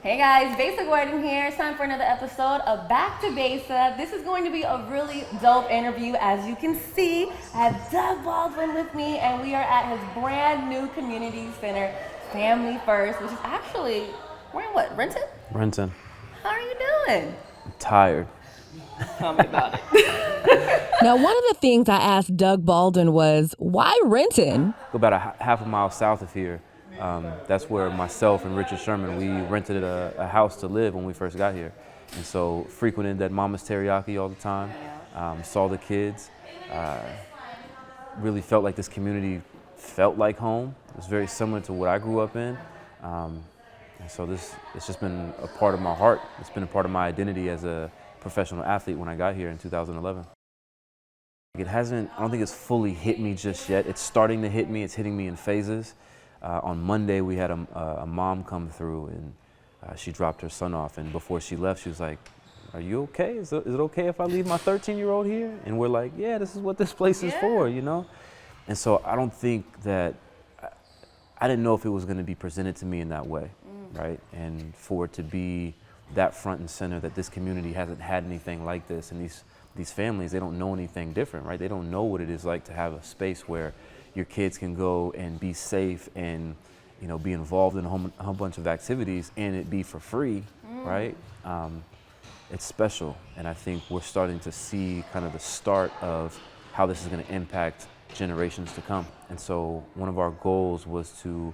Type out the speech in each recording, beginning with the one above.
Hey guys, Besa Gordon here. It's time for another episode of Back to Besa. This is going to be a really dope interview. As you can see, I have Doug Baldwin with me, and we are at his brand new community center, Family First, which is actually, we're in what, Renton? Renton. How are you doing? I'm tired. Tell me about it. Now, one of the things I asked Doug Baldwin was, why Renton? About a half a mile south of here. That's where myself and Richard Sherman, we rented a house to live when we first got here. And so frequented that Mama's Teriyaki all the time, saw the kids, really felt like this community felt like home. It was very similar to what I grew up in. And so it's just been a part of my heart. It's been a part of my identity as a professional athlete when I got here in 2011. I don't think it's fully hit me just yet. It's starting to hit me, it's hitting me in phases. On Monday, we had a mom come through, and she dropped her son off. And before she left, she was like, "Are you okay? Is it okay if I leave my 13-year-old here?" And we're like, "Yeah, this is what this place is for, you know?" And so I don't think that, I didn't know if it was going to be presented to me in that way, right? And for it to be that front and center, that this community hasn't had anything like this, and these families, they don't know anything different, right? They don't know what it is like to have a space where your kids can go and be safe and, you know, be involved in a whole bunch of activities and it be for free, right? It's special, and I think we're starting to see kind of the start of how this is going to impact generations to come. And so one of our goals was to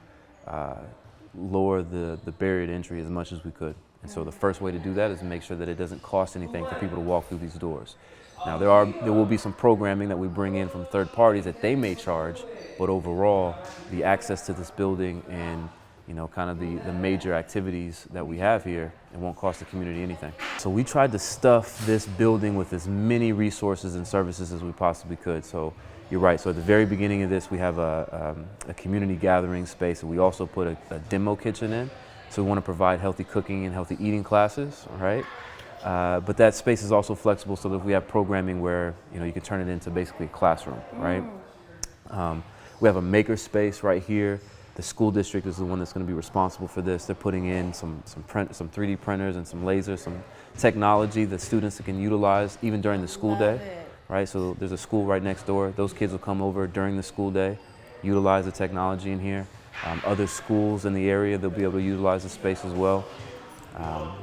lower the barrier to entry as much as we could. And so the first way to do that is to make sure that it doesn't cost anything for people to walk through these doors. Now there will be some programming that we bring in from third parties that they may charge, but overall the access to this building and, you know, kind of the major activities that we have here, it won't cost the community anything. So we tried to stuff this building with as many resources and services as we possibly could. So you're right, so at the very beginning of this we have a community gathering space, and we also put a demo kitchen in. So we want to provide healthy cooking and healthy eating classes, right? But that space is also flexible, so that if we have programming where, you know, you can turn it into basically a classroom, right? We have a maker space right here. The school district is the one that's going to be responsible for this. They're putting in some 3D printers and some lasers, some technology that students can utilize even during the school day, right? So there's a school right next door. Those kids will come over during the school day, utilize the technology in here. Other schools in the area, they'll be able to utilize the space as well.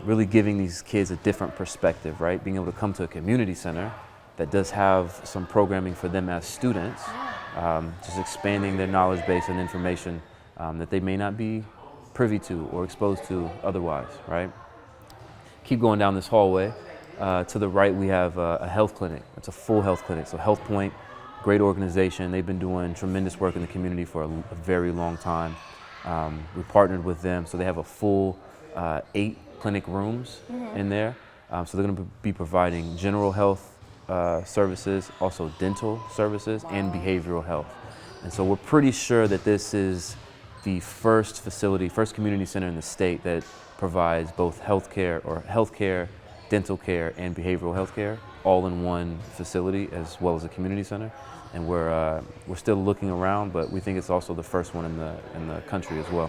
Really giving these kids a different perspective, right? Being able to come to a community center that does have some programming for them as students, just expanding their knowledge base and information that they may not be privy to or exposed to otherwise, right? Keep going down this hallway. To the right, we have a health clinic. It's a full health clinic. So Health Point, great organization. They've been doing tremendous work in the community for a very long time. We partnered with them, so they have a full 8 clinic rooms in there. So they're going to be providing general health services, also dental services, and behavioral health. And so we're pretty sure that this is the first community center in the state that provides both healthcare, dental care, and behavioral health care all in one facility, as well as a community center. And we're still looking around, but we think it's also the first one in the country as well.